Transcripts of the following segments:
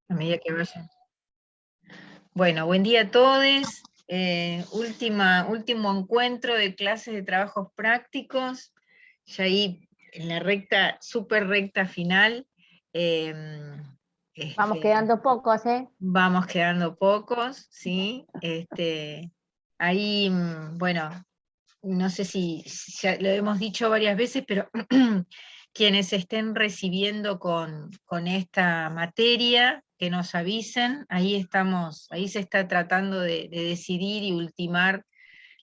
A medida que vayan. Bueno, buen día a todos. Último encuentro de clases de trabajos prácticos, ya ahí en la recta, súper recta final. Vamos quedando pocos, ¿eh? Vamos quedando pocos, ¿sí? Ahí, bueno, no sé si ya lo hemos dicho varias veces, pero quienes estén recibiendo con esta materia, que nos avisen, ahí estamos, ahí se está tratando de decidir y ultimar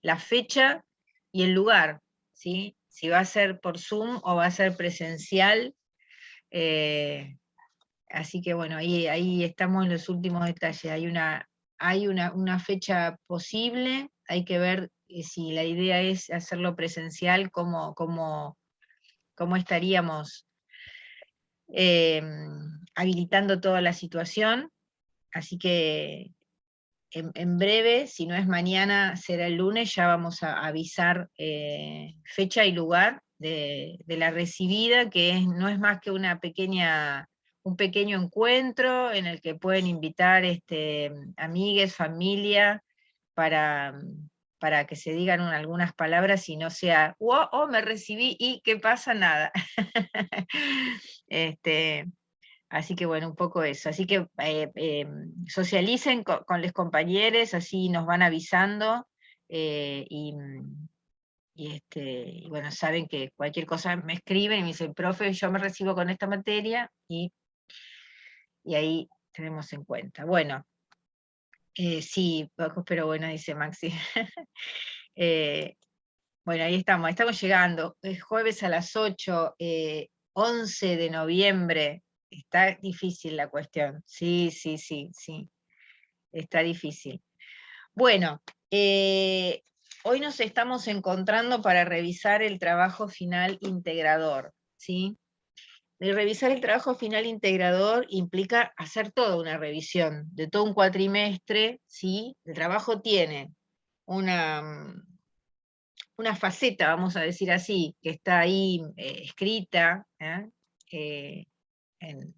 la fecha y el lugar, ¿sí? Si va a ser por Zoom o va a ser presencial. Así que bueno, ahí estamos en los últimos detalles. Hay una fecha posible, hay que ver si la idea es hacerlo presencial, cómo estaríamos eh, habilitando toda la situación. Así que en breve, si no es mañana, será el lunes, ya vamos a avisar fecha y lugar de la recibida, que no es más que un pequeño encuentro en el que pueden invitar amigues, familia, para, para que se digan algunas palabras y no sea, oh, me recibí y ¿qué pasa? Nada. Así que bueno, un poco eso. Así que socialicen con los compañeros, así nos van avisando, y bueno, saben que cualquier cosa me escriben y me dicen, profe, yo me recibo con esta materia, y ahí tenemos en cuenta. Bueno, sí, pero bueno, dice Maxi. Bueno, ahí estamos llegando. Es jueves a las 8, 11 de noviembre. Está difícil la cuestión. Sí, sí, sí, sí. Está difícil. Bueno, hoy nos estamos encontrando para revisar el trabajo final integrador, ¿sí? El revisar el trabajo final integrador implica hacer toda una revisión de todo un cuatrimestre, ¿sí? El trabajo tiene una faceta, vamos a decir así, que está ahí escrita, en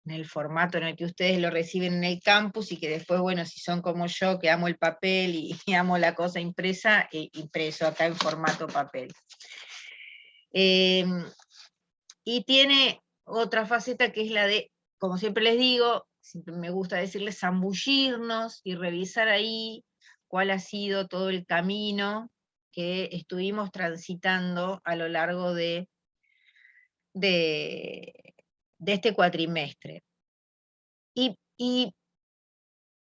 el formato en el que ustedes lo reciben en el campus, y que después, bueno, si son como yo, que amo el papel y amo la cosa impresa, impreso acá en formato papel. Y tiene otra faceta que es la de, como siempre les digo, siempre me gusta decirles, zambullirnos y revisar ahí cuál ha sido todo el camino que estuvimos transitando a lo largo de, de este cuatrimestre. Y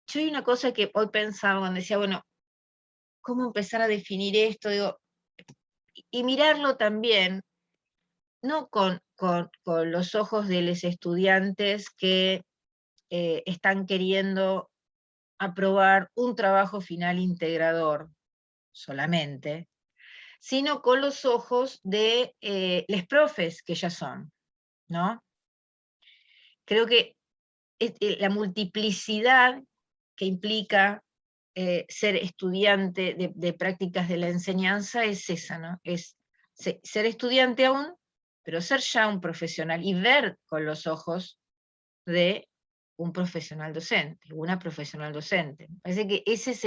yo hay una cosa que hoy pensaba cuando decía, bueno, ¿cómo empezar a definir esto? Digo, y mirarlo también, no con los ojos de los estudiantes que están queriendo aprobar un trabajo final integrador solamente, sino con los ojos de los profes que ya son, ¿no? Creo que la multiplicidad que implica ser estudiante de prácticas de la enseñanza es esa, ¿no? Es ser estudiante aún, pero ser ya un profesional y ver con los ojos de un profesional docente, una profesional docente. Me parece que ese es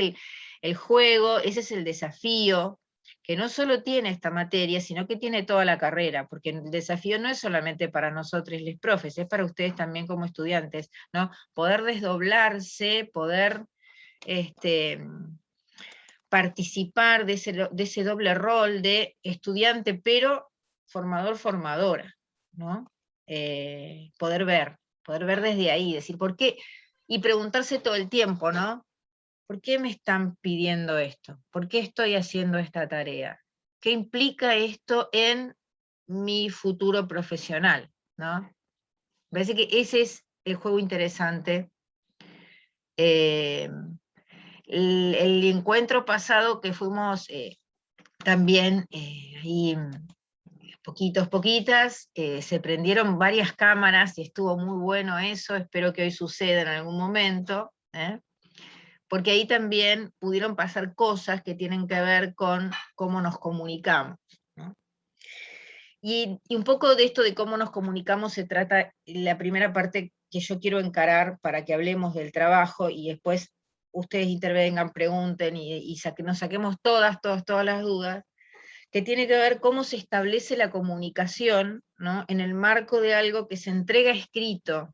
el juego, ese es el desafío, que no solo tiene esta materia, sino que tiene toda la carrera, porque el desafío no es solamente para nosotros los profes, es para ustedes también como estudiantes, ¿no? Poder desdoblarse, poder participar de ese doble rol de estudiante, pero formador-formadora, ¿no? Poder ver desde ahí, decir, ¿por qué? Y preguntarse todo el tiempo, ¿no? ¿Por qué me están pidiendo esto? ¿Por qué estoy haciendo esta tarea? ¿Qué implica esto en mi futuro profesional? ¿No? Me parece que ese es el juego interesante. El encuentro pasado que fuimos también ahí, poquitas, se prendieron varias cámaras y estuvo muy bueno eso, espero que hoy suceda en algún momento, porque ahí también pudieron pasar cosas que tienen que ver con cómo nos comunicamos, ¿no? Y un poco de esto de cómo nos comunicamos se trata la primera parte que yo quiero encarar para que hablemos del trabajo y después ustedes intervengan, pregunten y nos saquemos todas las dudas, que tiene que ver cómo se establece la comunicación, ¿no?, en el marco de algo que se entrega escrito,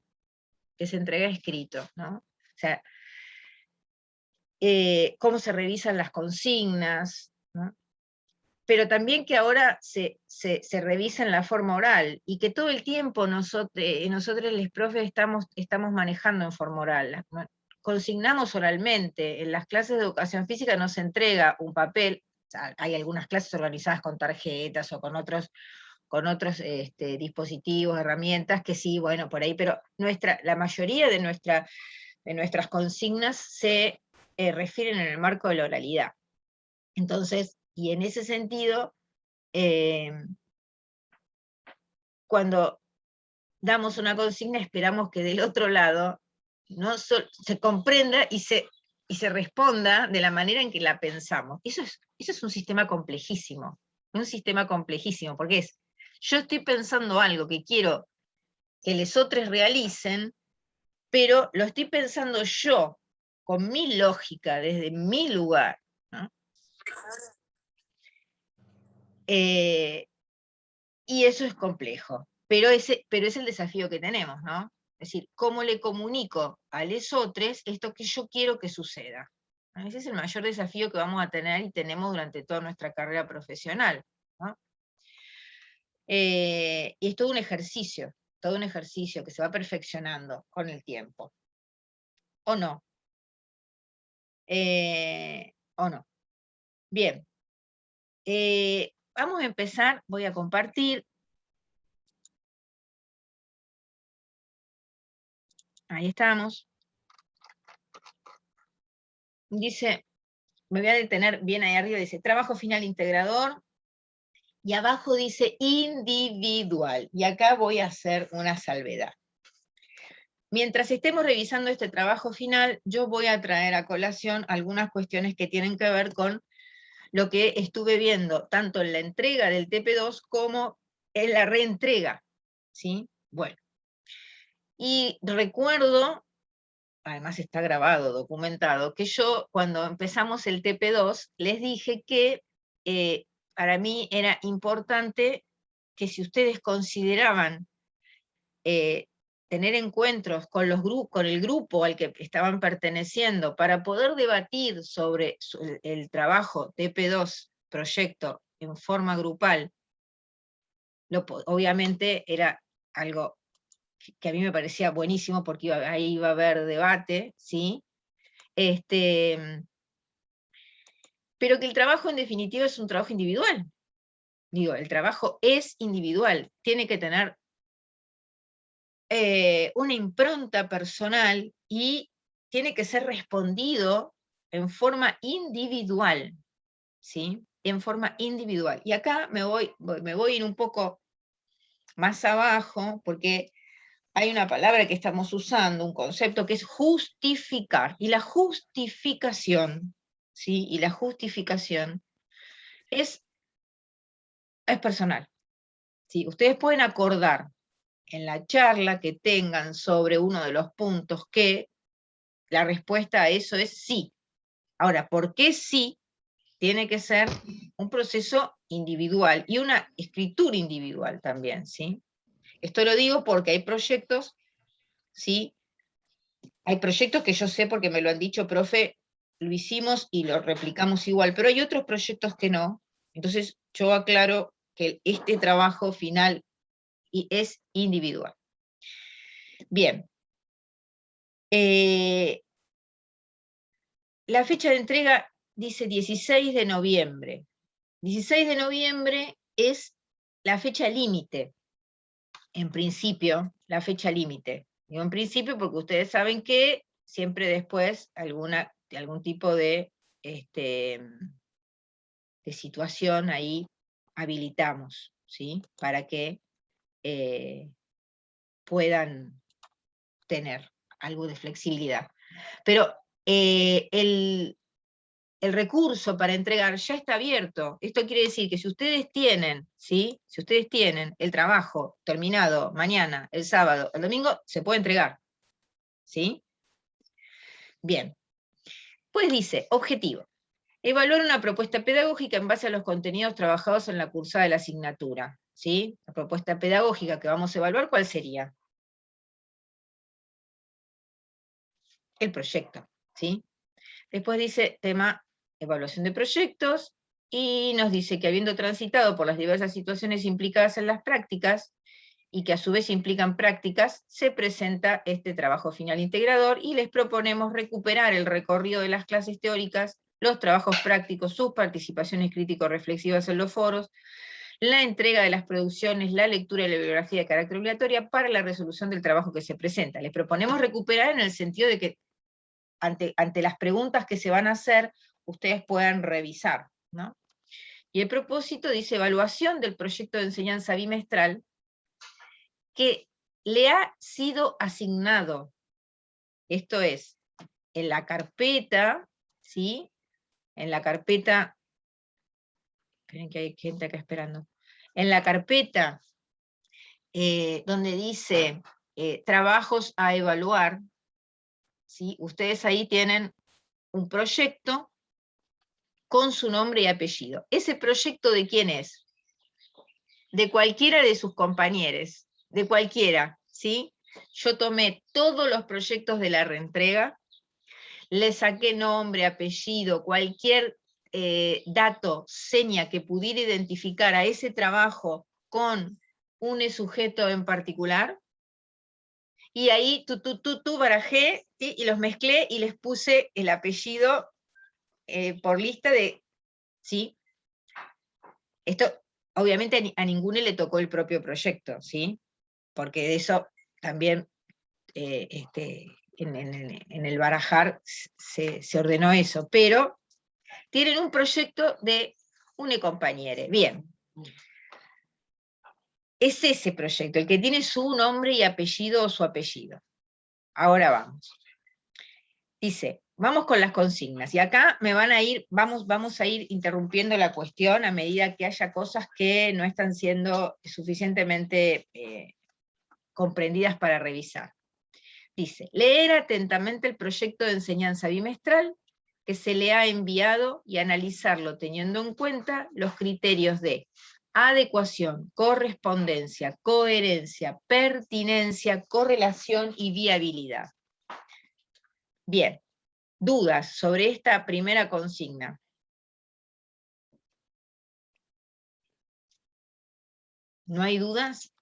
¿no? O sea, cómo se revisan las consignas, ¿no? Pero también que ahora se revisa en la forma oral, y que todo el tiempo nosotros los profes estamos manejando en forma oral. Consignamos oralmente, en las clases de educación física no se entrega un papel, o sea, hay algunas clases organizadas con tarjetas o con otros dispositivos, herramientas, que sí, bueno, por ahí, pero la mayoría de nuestras consignas se refieren en el marco de la oralidad. Entonces, y en ese sentido, cuando damos una consigna, esperamos que del otro lado no se comprenda y se responda de la manera en que la pensamos. Eso es un sistema complejísimo, porque yo estoy pensando algo que quiero que los otros realicen, pero lo estoy pensando yo, con mi lógica, desde mi lugar, ¿no? Y eso es complejo, pero es el desafío que tenemos, ¿no? Es decir, ¿cómo le comunico a los otros esto que yo quiero que suceda? Ese es el mayor desafío que vamos a tener y tenemos durante toda nuestra carrera profesional, ¿no? Y es todo un ejercicio que se va perfeccionando con el tiempo. ¿O no? ¿O no? Bien. Vamos a empezar, voy a compartir. Ahí estamos. Dice, me voy a detener bien ahí arriba, dice, trabajo final integrador, y abajo dice individual, y acá voy a hacer una salvedad. Mientras estemos revisando este trabajo final, yo voy a traer a colación algunas cuestiones que tienen que ver con lo que estuve viendo, tanto en la entrega del TP2 como en la reentrega, ¿sí? Bueno, y recuerdo, además está grabado, documentado, que yo cuando empezamos el TP2 les dije que para mí era importante que si ustedes consideraban tener encuentros con el grupo al que estaban perteneciendo para poder debatir sobre el trabajo TP2 proyecto en forma grupal, obviamente era algo que a mí me parecía buenísimo porque ahí iba a haber debate, ¿sí? Pero que el trabajo en definitiva es un trabajo individual. Digo, el trabajo es individual, tiene que tener una impronta personal y tiene que ser respondido en forma individual, ¿sí? En forma individual. Y acá me voy a ir un poco más abajo, porque hay una palabra que estamos usando, un concepto que es justificar, y la justificación, ¿sí? Y la justificación es personal, ¿sí? Ustedes pueden acordar en la charla que tengan sobre uno de los puntos que la respuesta a eso es sí. Ahora, ¿por qué sí? Tiene que ser un proceso individual y una escritura individual también, ¿sí? Esto lo digo porque hay proyectos, ¿sí? Hay proyectos que yo sé porque me lo han dicho, profe, lo hicimos y lo replicamos igual, pero hay otros proyectos que no. Entonces yo aclaro que este trabajo final es individual. Bien. La fecha de entrega dice 16 de noviembre. 16 de noviembre es la fecha límite, en principio, la fecha límite. Digo en principio porque ustedes saben que siempre después algún tipo de situación ahí habilitamos, ¿sí? Para que puedan tener algo de flexibilidad. Pero el recurso para entregar ya está abierto. Esto quiere decir que si ustedes tienen, ¿sí? Si ustedes tienen el trabajo terminado mañana, el sábado, el domingo, se puede entregar. ¿sí? Bien. Pues dice, objetivo. Evaluar una propuesta pedagógica en base a los contenidos trabajados en la cursada de la asignatura, ¿sí? La propuesta pedagógica que vamos a evaluar, ¿cuál sería? El proyecto, ¿sí? Después dice, tema, evaluación de proyectos, y nos dice que habiendo transitado por las diversas situaciones implicadas en las prácticas, y que a su vez implican prácticas, se presenta este trabajo final integrador, y les proponemos recuperar el recorrido de las clases teóricas, los trabajos prácticos, sus participaciones crítico-reflexivas en los foros, la entrega de las producciones, la lectura y la bibliografía de carácter obligatoria para la resolución del trabajo que se presenta. Les proponemos recuperar en el sentido de que ante las preguntas que se van a hacer, ustedes puedan revisar, ¿no? Y el propósito dice evaluación del proyecto de enseñanza bimestral que le ha sido asignado, esto es, en la carpeta, ¿sí? En la carpeta, esperen que hay gente acá esperando, en la carpeta donde dice trabajos a evaluar, ¿sí? Ustedes ahí tienen un proyecto con su nombre y apellido. ¿Ese proyecto de quién es? De cualquiera de sus compañeros, de cualquiera, ¿sí? Yo tomé todos los proyectos de la reentrega, le saqué nombre, apellido, cualquier dato, seña que pudiera identificar a ese trabajo con un sujeto en particular, y ahí tú barajé, ¿sí? Y los mezclé y les puse el apellido por lista de, ¿sí? Esto, obviamente a ninguno le tocó el propio proyecto, ¿sí? Porque de eso también en el barajar se ordenó eso, pero tienen un proyecto de una compañera. Bien. Es ese proyecto, el que tiene su nombre y apellido o su apellido. Ahora vamos. Dice, vamos con las consignas, y acá vamos a ir interrumpiendo la cuestión a medida que haya cosas que no están siendo suficientemente comprendidas para revisar. Dice, leer atentamente el proyecto de enseñanza bimestral que se le ha enviado y analizarlo teniendo en cuenta los criterios de adecuación, correspondencia, coherencia, pertinencia, correlación y viabilidad. Bien, ¿dudas sobre esta primera consigna? ¿No hay dudas?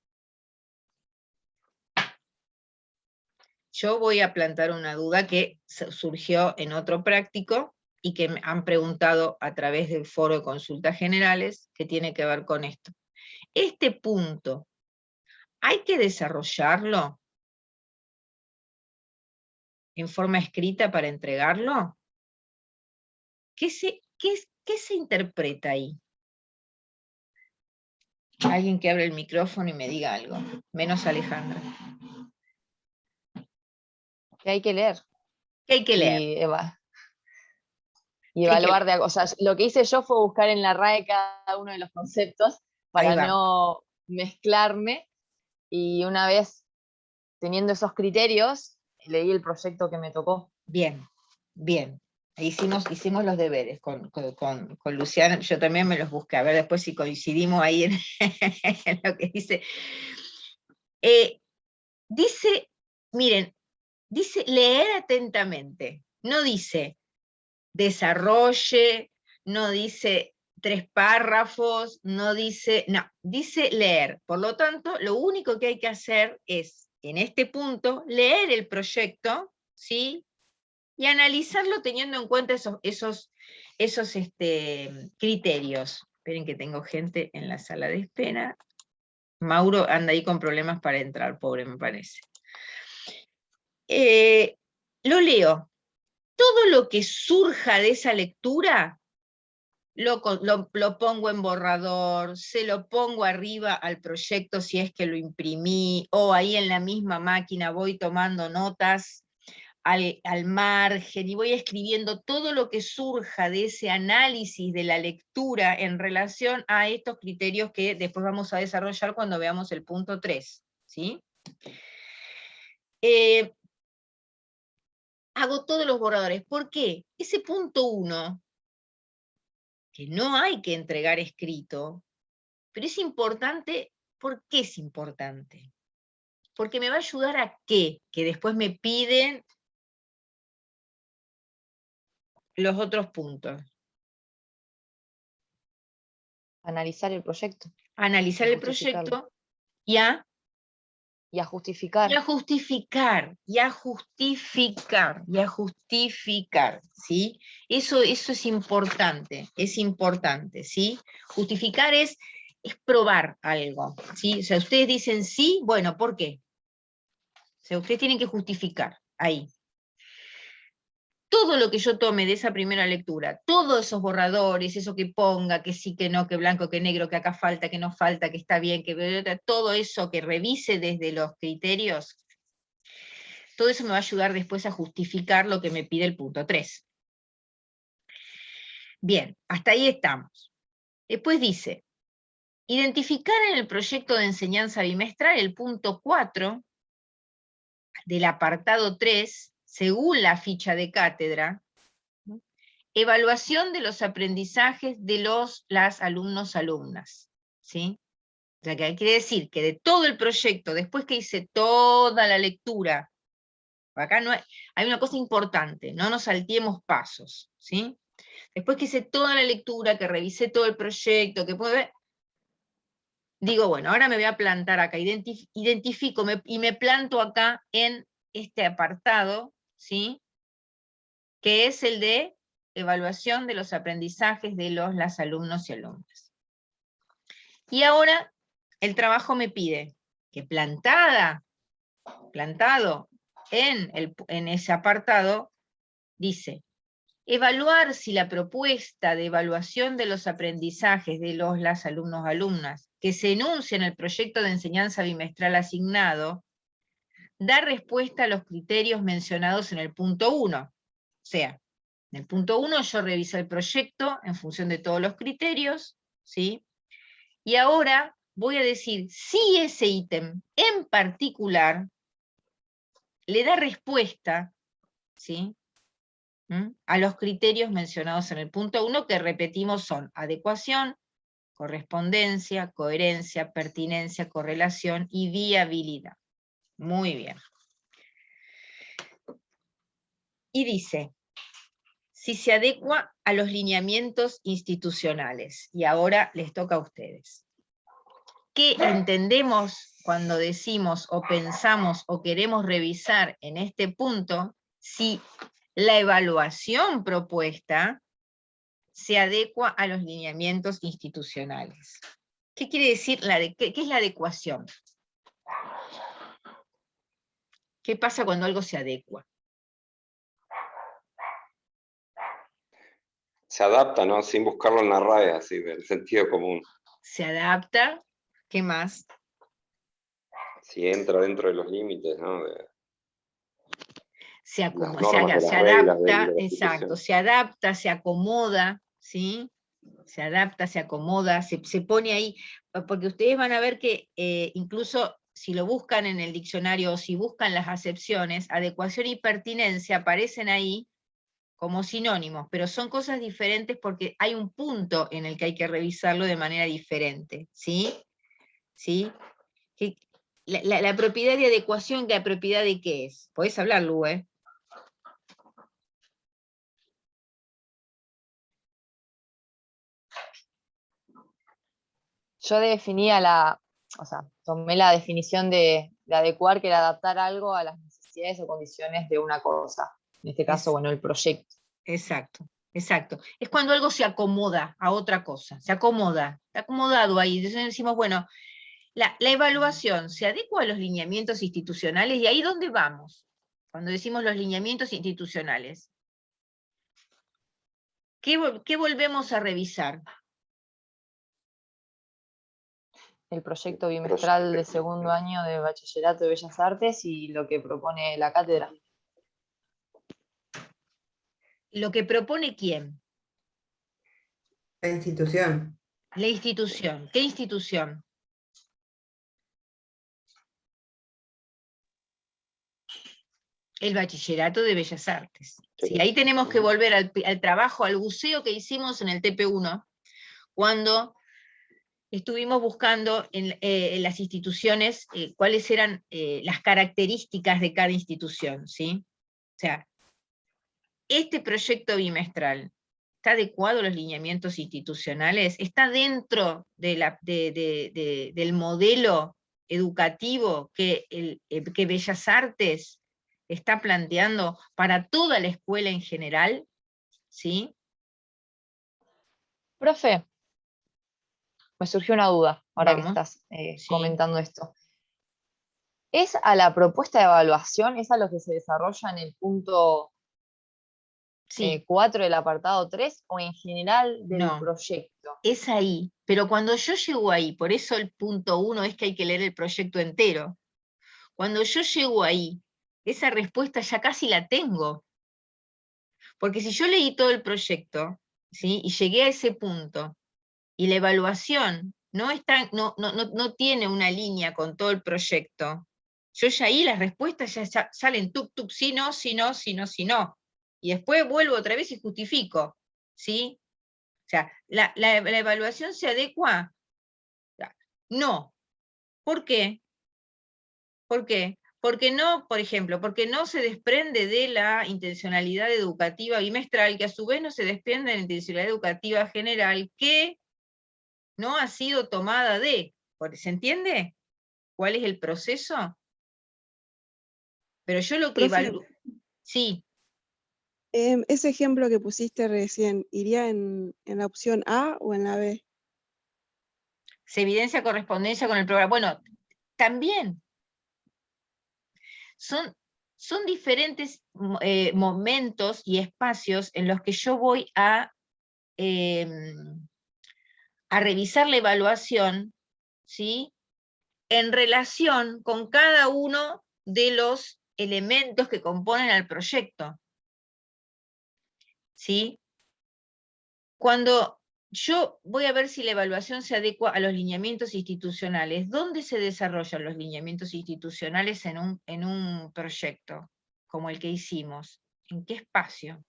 Yo voy a plantar una duda que surgió en otro práctico y que me han preguntado a través del foro de consultas generales, que tiene que ver con esto. Este punto, ¿hay que desarrollarlo en forma escrita para entregarlo? ¿Qué se interpreta ahí? Alguien que abra el micrófono y me diga algo, menos Alejandra. Que hay que leer. ¿Qué hay que leer? Y evaluar, o sea, lo que hice yo fue buscar en la RAE cada uno de los conceptos para no mezclarme, y una vez teniendo esos criterios, leí el proyecto que me tocó. Bien, bien. Hicimos los deberes con Luciana, yo también me los busqué, a ver después si coincidimos ahí en, en lo que dice. Dice, miren, dice leer atentamente, no dice desarrolle, no dice 3 párrafos, no dice, no, dice leer. Por lo tanto, lo único que hay que hacer es, en este punto, leer el proyecto, ¿sí? Y analizarlo teniendo en cuenta esos criterios. Esperen que tengo gente en la sala de espera. Mauro anda ahí con problemas para entrar, pobre me parece. Lo leo. Todo lo que surja de esa lectura, lo pongo en borrador, se lo pongo arriba al proyecto si es que lo imprimí, o ahí en la misma máquina voy tomando notas al margen y voy escribiendo todo lo que surja de ese análisis de la lectura en relación a estos criterios que después vamos a desarrollar cuando veamos el punto 3, ¿sí? hago todos los borradores. ¿Por qué? Ese punto 1, que no hay que entregar escrito, pero es importante. ¿Por qué es importante? Porque me va a ayudar a qué, que después me piden los otros puntos. Analizar el proyecto. Analizar el proyecto y a justificar. Y a justificar, y a justificar, y a justificar, ¿sí? Eso es importante, ¿sí? Justificar es probar algo, ¿sí? O sea, ustedes dicen sí, bueno, ¿por qué? O sea, ustedes tienen que justificar, ahí. Todo lo que yo tome de esa primera lectura, todos esos borradores, eso que ponga, que sí, que no, que blanco, que negro, que acá falta, que no falta, que está bien, que todo eso que revise desde los criterios, todo eso me va a ayudar después a justificar lo que me pide el punto 3. Bien, hasta ahí estamos. Después dice, identificar en el proyecto de enseñanza bimestral el punto 4 del apartado 3, según la ficha de cátedra, evaluación de los aprendizajes de las alumnos-alumnas, ¿sí? O sea, que quiere decir que de todo el proyecto, después que hice toda la lectura, acá no hay una cosa importante, no nos salteemos pasos, ¿sí? Después que hice toda la lectura, que revisé todo el proyecto, que puedo ver, digo, bueno, ahora me voy a plantar acá, identifico y me planto acá en este apartado, ¿sí? Que es el de evaluación de los aprendizajes de las alumnos y alumnas. Y ahora el trabajo me pide que plantado en ese apartado, dice, evaluar si la propuesta de evaluación de los aprendizajes de las alumnos-alumnas que se enuncia en el proyecto de enseñanza bimestral asignado da respuesta a los criterios mencionados en el punto 1. O sea, en el punto 1 yo revisé el proyecto en función de todos los criterios, ¿sí? Y ahora voy a decir si ese ítem en particular le da respuesta, ¿sí? A los criterios mencionados en el punto 1, que repetimos son adecuación, correspondencia, coherencia, pertinencia, correlación y viabilidad. Muy bien. Y dice, si se adecua a los lineamientos institucionales. Y ahora les toca a ustedes. ¿Qué entendemos cuando decimos o pensamos o queremos revisar en este punto si la evaluación propuesta se adecua a los lineamientos institucionales? ¿Qué quiere decir qué es la adecuación? ¿Qué pasa cuando algo se adecua? Se adapta, ¿no? Sin buscarlo en la RAE, así, del sentido común. Se adapta, ¿qué más? Si entra dentro de los límites, ¿no? Se adapta, exacto, se adapta, se acomoda, ¿sí? Se adapta, se acomoda, se pone ahí, porque ustedes van a ver que incluso si lo buscan en el diccionario o si buscan las acepciones, adecuación y pertinencia aparecen ahí como sinónimos, pero son cosas diferentes porque hay un punto en el que hay que revisarlo de manera diferente, ¿sí? ¿Sí? La propiedad de adecuación, ¿la propiedad de qué es? Podés hablar, Lu, ¿eh? Yo definía tomé la definición de adecuar, que era adaptar algo a las necesidades o condiciones de una cosa. En este caso, bueno, el proyecto. Exacto, exacto. Es cuando algo se acomoda a otra cosa, se acomoda, está acomodado ahí. Entonces decimos, bueno, la evaluación se adecua a los lineamientos institucionales, y ahí ¿dónde vamos? Cuando decimos los lineamientos institucionales. ¿Qué volvemos a revisar? El proyecto bimestral de segundo año de Bachillerato de Bellas Artes y lo que propone la cátedra. ¿Lo que propone quién? La institución. La institución. ¿Qué institución? El bachillerato de Bellas Artes. Sí. ¿Sí? Ahí tenemos que volver al trabajo, al buceo que hicimos en el TP1, cuando estuvimos buscando en las instituciones cuáles eran las características de cada institución, ¿sí? O sea, este proyecto bimestral está adecuado a los lineamientos institucionales, está dentro de del modelo educativo que Bellas Artes está planteando para toda la escuela en general, ¿sí? Profe, me surgió una duda ahora que Vamos, estás sí. comentando esto. ¿Es a la propuesta de evaluación, es a lo que se desarrolla en el punto Sí, 4 del apartado 3 o en general del no, proyecto? es ahí. Pero cuando yo llego ahí, por eso el punto 1 es que hay que leer el proyecto entero. Cuando yo llego ahí, esa respuesta ya casi la tengo. Porque si yo leí todo el proyecto, ¿sí? Y llegué a ese punto, y la evaluación no tiene una línea con todo el proyecto, yo ya ahí las respuestas ya salen tuk tuk, sí, no, sí, no, sí, no, sí, no. Y después vuelvo otra vez y justifico, ¿sí? O sea, la evaluación se adecua. No. ¿Por qué? ¿Por qué? Porque no, por ejemplo, porque no se desprende de la intencionalidad educativa bimestral, que a su vez no se desprende de la intencionalidad educativa general, que no ha sido tomada de. ¿Se entiende cuál es el proceso? Pero yo lo que Profe, evalúo. Sí, ese ejemplo que pusiste recién, ¿iría en la opción A o en la B? se evidencia correspondencia con el programa. Bueno, también son diferentes momentos y espacios en los que yo voy a revisar la evaluación, ¿sí? En relación con cada uno de los elementos que componen al proyecto, ¿sí? Cuando yo voy a ver si la evaluación se adecua a los lineamientos institucionales, ¿dónde se desarrollan los lineamientos institucionales en un proyecto como el que hicimos? ¿En qué espacio?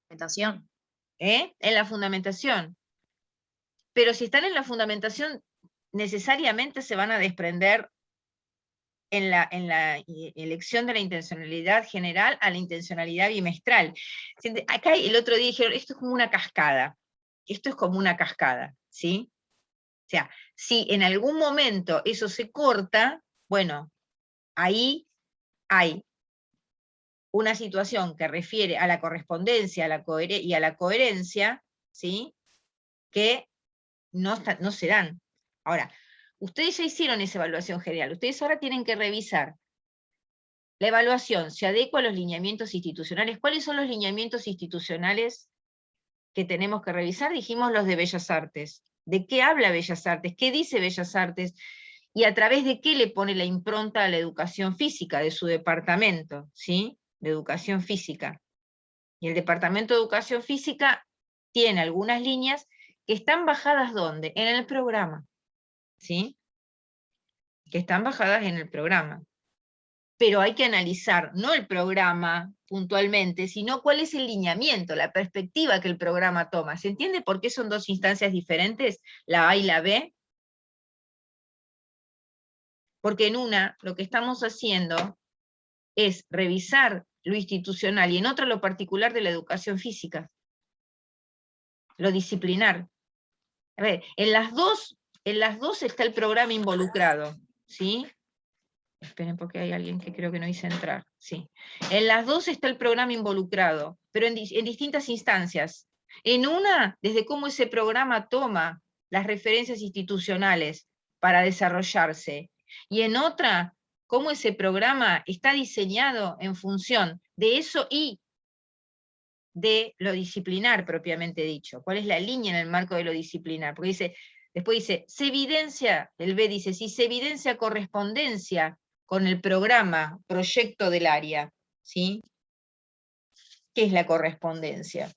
Fundamentación. En la fundamentación. Pero si están en la fundamentación, necesariamente se van a desprender en la elección de la intencionalidad general a la intencionalidad bimestral. Acá el otro día dijeron, esto es como una cascada. Esto es como una cascada, ¿sí? O sea, si en algún momento eso se corta, bueno, ahí hay una situación que refiere a la correspondencia y a la coherencia, ¿sí? Que no se dan. Ahora, ustedes ya hicieron esa evaluación general, ustedes ahora tienen que revisar. La evaluación se adecua a los lineamientos institucionales. ¿Cuáles son los lineamientos institucionales que tenemos que revisar? Dijimos los de Bellas Artes. ¿De qué habla Bellas Artes? ¿Qué dice Bellas Artes? Y a través de qué le pone la impronta a la educación física de su departamento, ¿sí? De educación física. Y el departamento de educación física tiene algunas líneas que están bajadas ¿dónde? En el programa, ¿sí? Que están bajadas en el programa. Pero hay que analizar no el programa puntualmente, sino cuál es el lineamiento, la perspectiva que el programa toma. ¿Se entiende por qué son dos instancias diferentes, la A y la B? Porque en una lo que estamos haciendo es revisar lo institucional y en otra lo particular de la educación física, lo disciplinar. A ver, en las dos está el programa involucrado, ¿sí? Esperen porque hay alguien que creo que no hice entrar. Sí. En las dos está el programa involucrado, pero en distintas instancias. En una, desde cómo ese programa toma las referencias institucionales para desarrollarse. Y en otra, cómo ese programa está diseñado en función de eso y de lo disciplinar propiamente dicho. ¿Cuál es la línea en el marco de lo disciplinar? Porque dice, después dice, se evidencia, el B dice, si se evidencia correspondencia con el programa, proyecto del área, ¿sí? ¿Qué es la correspondencia?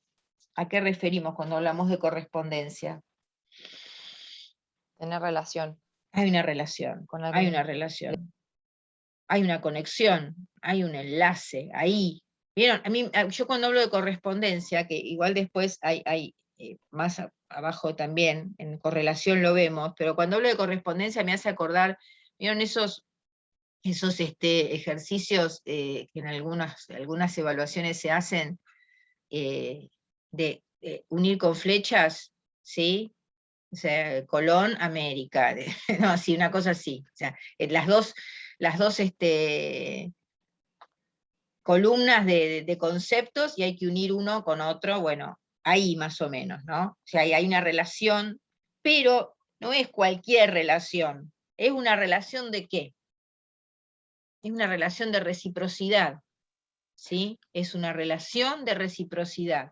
¿A qué referimos cuando hablamos de correspondencia? Tener relación. Hay una relación, Con la hay una conexión. relación, hay una conexión, hay un enlace, ahí. ¿Vieron? Yo cuando hablo de correspondencia, que igual después hay más abajo también, en correlación lo vemos, pero cuando hablo de correspondencia me hace acordar, ¿vieron esos ejercicios que en algunas evaluaciones se hacen de unir con flechas, ¿sí? O sea, Colón, América, no, sí, una cosa así. O sea, las dos columnas de conceptos y hay que unir uno con otro, bueno, ahí más o menos, ¿no? O sea, hay una relación, pero no es cualquier relación, es una relación ¿de qué? Es una relación de reciprocidad, ¿sí? Es una relación de reciprocidad.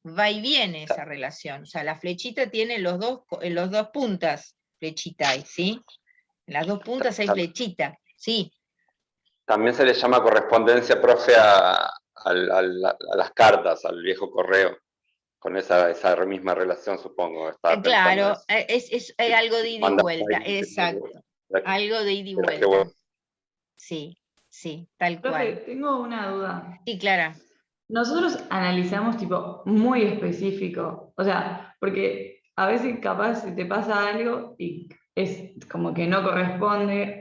Va y viene esa relación, o sea, la flechita tiene los dos puntas, flechita hay, ¿sí? En las dos puntas hay flechita, sí. También se le llama correspondencia, profe, a las cartas, al viejo correo, con esa misma relación, supongo. Estaba Claro, pensando es algo de ida y vuelta, exacto. Algo de ida y vuelta. Sí, sí, tal Profe, cual. tengo una duda. Sí, Clara. Nosotros analizamos tipo muy específico, o sea, porque a veces capaz te pasa algo y es como que no corresponde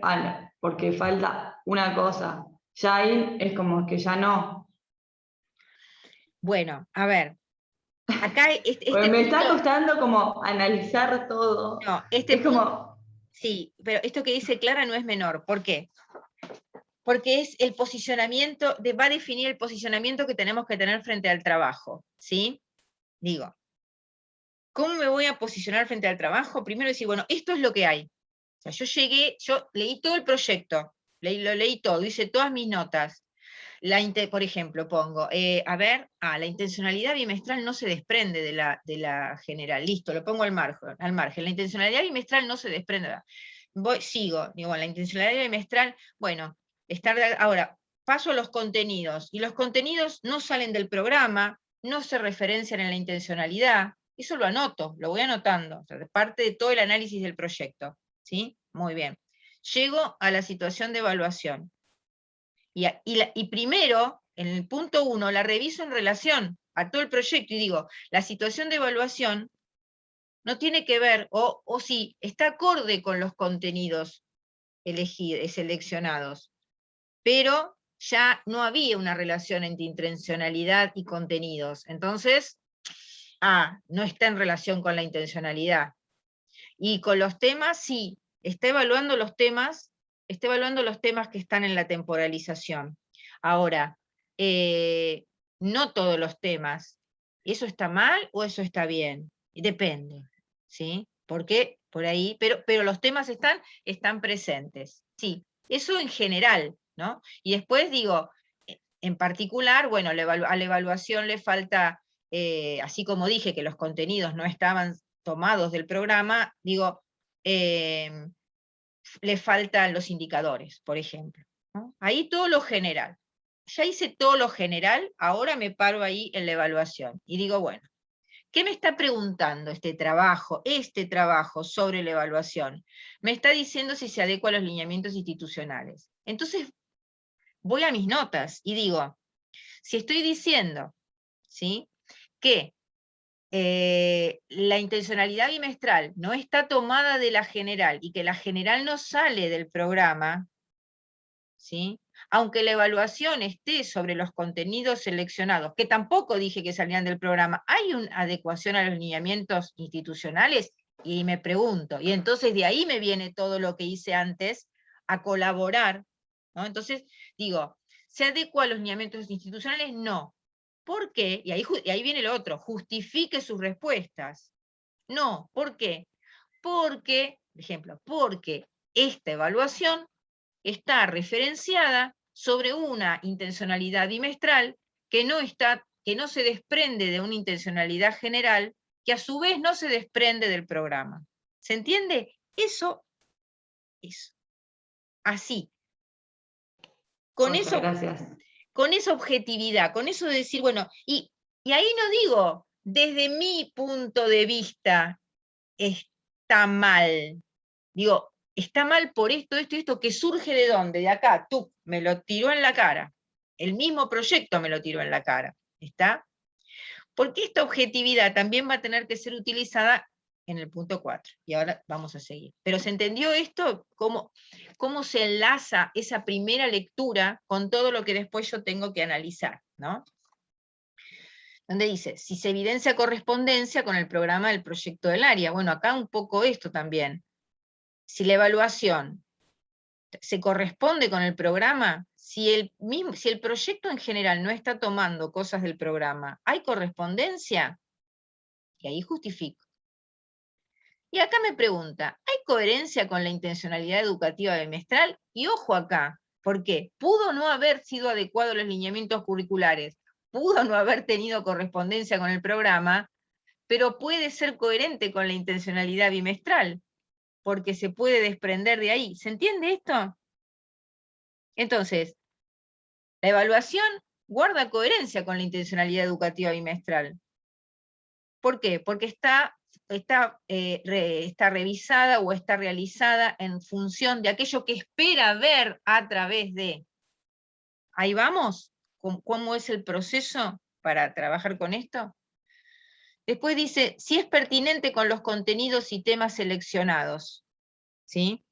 porque falta una cosa. Ya ahí es como que ya no. Bueno, a ver, acá Porque me está punto, costando como analizar todo. no, este Es punto, como, sí, pero esto que dice Clara no es menor. ¿Por qué? Porque es el posicionamiento, va a definir el posicionamiento que tenemos que tener frente al trabajo, ¿sí? Digo, ¿cómo me voy a posicionar frente al trabajo? Primero decir, bueno, esto es lo que hay. O sea, yo leí todo el proyecto, lo leí todo, hice todas mis notas. Por ejemplo, pongo, la intencionalidad bimestral no se desprende de la general, listo, lo pongo al margen. La intencionalidad bimestral no se desprende. Digo, la intencionalidad bimestral, bueno, ahora, paso a los contenidos, y los contenidos no salen del programa, no se referencian en la intencionalidad, eso lo anoto, lo voy anotando, o sea, parte de todo el análisis del proyecto, ¿sí? Muy bien. Llego a la situación de evaluación. Y primero, en el punto 1, la reviso en relación a todo el proyecto y digo, la situación de evaluación no tiene que ver, o sí, está acorde con los contenidos seleccionados, pero ya no había una relación entre intencionalidad y contenidos. Entonces, no está en relación con la intencionalidad. Y con los temas, sí, está evaluando los temas que están en la temporalización. Ahora, no todos los temas. ¿Eso está mal o eso está bien? Depende, ¿sí? Porque por ahí, pero los temas están presentes. Sí, eso en general, ¿no? Y después digo, en particular, bueno, a la evaluación le falta, así como dije que los contenidos no estaban tomados del programa, digo, le faltan los indicadores, por ejemplo, ¿no? Ahí todo lo general. Ya hice todo lo general, ahora me paro ahí en la evaluación y digo, bueno, ¿qué me está preguntando este trabajo sobre la evaluación? Me está diciendo si se adecua a los lineamientos institucionales. Entonces, voy a mis notas y digo, si estoy diciendo, ¿sí?, que la intencionalidad bimestral no está tomada de la general y que la general no sale del programa, ¿sí?, aunque la evaluación esté sobre los contenidos seleccionados, que tampoco dije que salían del programa, ¿hay una adecuación a los lineamientos institucionales? Y me pregunto, y entonces de ahí me viene todo lo que hice antes, a colaborar, ¿no? Entonces, digo, ¿se adecua a los lineamientos institucionales? No. ¿Por qué? Y ahí viene lo otro, justifique sus respuestas. No, ¿por qué? Porque, por ejemplo, porque esta evaluación está referenciada sobre una intencionalidad bimestral que no se desprende de una intencionalidad general, que a su vez no se desprende del programa. ¿Se entiende? Eso. Así. gracias. Con esa objetividad, con eso de decir, bueno, y ahí no digo, desde mi punto de vista está mal. Digo, está mal por esto, esto y esto, que surge de dónde, de acá, tú, me lo tiró en la cara. El mismo proyecto me lo tiró en la cara, ¿está? Porque esta objetividad también va a tener que ser utilizada en el punto 4, y ahora vamos a seguir. Pero ¿se entendió esto? ¿Cómo se enlaza esa primera lectura con todo lo que después yo tengo que analizar, ¿no? Donde dice, si se evidencia correspondencia con el programa del proyecto del área. Bueno, acá un poco esto también. Si la evaluación se corresponde con el programa, si el proyecto en general no está tomando cosas del programa, ¿hay correspondencia? Y ahí justifico. Y acá me pregunta, ¿hay coherencia con la intencionalidad educativa bimestral? Y ojo acá, ¿por qué? Pudo no haber sido adecuado los lineamientos curriculares, pudo no haber tenido correspondencia con el programa, pero puede ser coherente con la intencionalidad bimestral, porque se puede desprender de ahí. ¿Se entiende esto? Entonces, la evaluación guarda coherencia con la intencionalidad educativa bimestral. ¿Por qué? Porque está revisada o está realizada en función de aquello que espera ver a través de. Ahí vamos, ¿cómo es el proceso para trabajar con esto? Después dice, si es pertinente con los contenidos y temas seleccionados, ¿sí?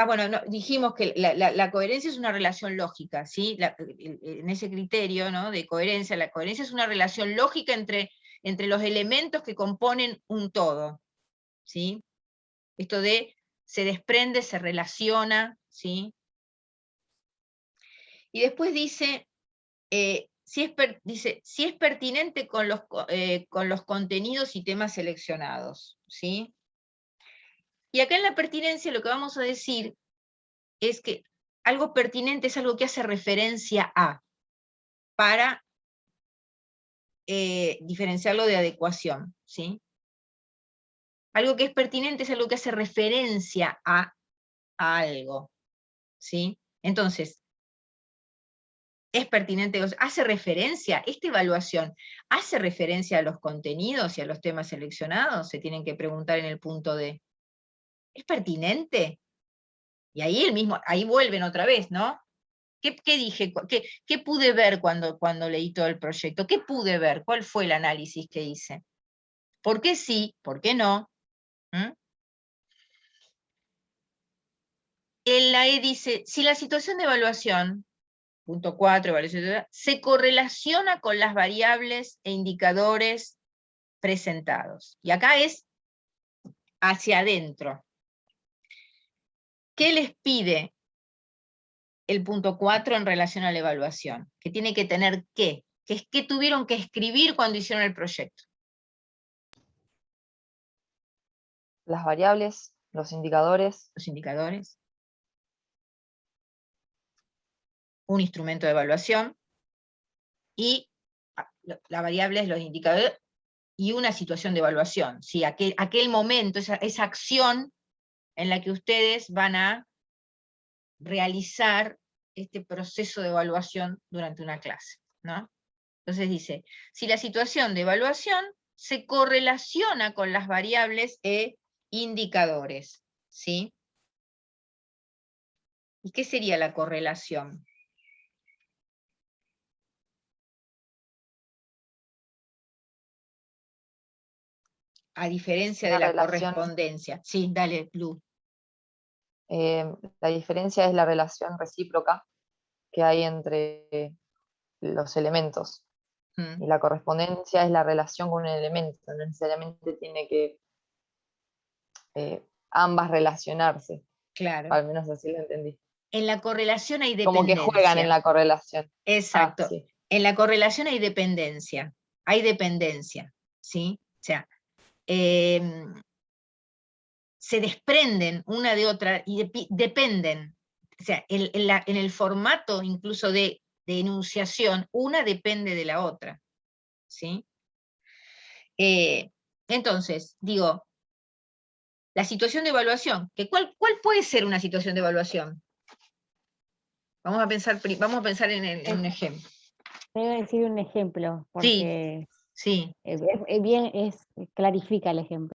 Bueno, no, dijimos que la coherencia es una relación lógica, ¿sí? En ese criterio, ¿no?, de coherencia, la coherencia es una relación lógica entre los elementos que componen un todo, ¿sí? Esto de se desprende, se relaciona, ¿sí? Y después dice, si es pertinente con los contenidos y temas seleccionados, ¿sí? Y acá en la pertinencia lo que vamos a decir es que algo pertinente es algo que hace referencia a, para diferenciarlo de adecuación, ¿sí? Algo que es pertinente es algo que hace referencia a algo, ¿sí? Entonces, es pertinente, hace referencia, esta evaluación, ¿hace referencia a los contenidos y a los temas seleccionados? Se tienen que preguntar en el punto D. ¿Es pertinente? Y ahí vuelven otra vez, ¿no? ¿Qué dije? ¿Qué pude ver cuando leí todo el proyecto? ¿Qué pude ver? ¿Cuál fue el análisis que hice? ¿Por qué sí? ¿Por qué no? En la E dice, si la situación de evaluación, punto 4, evaluación, se correlaciona con las variables e indicadores presentados. Y acá es hacia adentro. ¿Qué les pide el punto 4 en relación a la evaluación? Que tiene que tener ¿qué? ¿Qué tuvieron que escribir cuando hicieron el proyecto? Las variables, los indicadores. Los indicadores. Un instrumento de evaluación. Y la variable es los indicadores y una situación de evaluación. ¿Sí? Aquel momento, esa acción en la que ustedes van a realizar este proceso de evaluación durante una clase, ¿no? Entonces dice, si la situación de evaluación se correlaciona con las variables e indicadores, ¿sí? ¿Y qué sería la correlación? A diferencia de la correspondencia. Sí, dale, Lu. La diferencia es la relación recíproca que hay entre los elementos. Y la correspondencia es la relación con un elemento, no necesariamente tiene que ambas relacionarse. Claro. Al menos así lo entendí. En la correlación hay dependencia. Como que juegan en la correlación. Exacto. Sí. En la correlación hay dependencia. Hay dependencia, ¿sí? O sea, se desprenden una de otra y dependen. O sea, en el formato incluso de enunciación, una depende de la otra, ¿sí? Entonces, digo, la situación de evaluación, ¿cuál puede ser una situación de evaluación? Vamos a pensar en un ejemplo. Voy a decir un ejemplo, porque Sí. clarifica el ejemplo.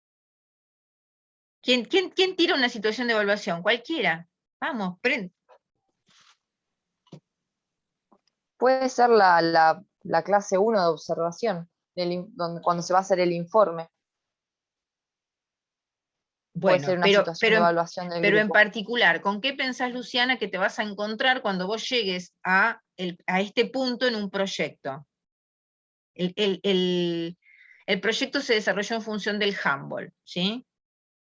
¿Quién tira una situación de evaluación? Cualquiera. Vamos, Puede ser la clase 1 de observación, cuando se va a hacer el informe. Puede ser Bueno, una situación de evaluación del pero en grupo. particular, ¿con qué pensás, Luciana, que te vas a encontrar cuando vos llegues a este punto en un proyecto? El proyecto se desarrolló en función del Humboldt, ¿sí?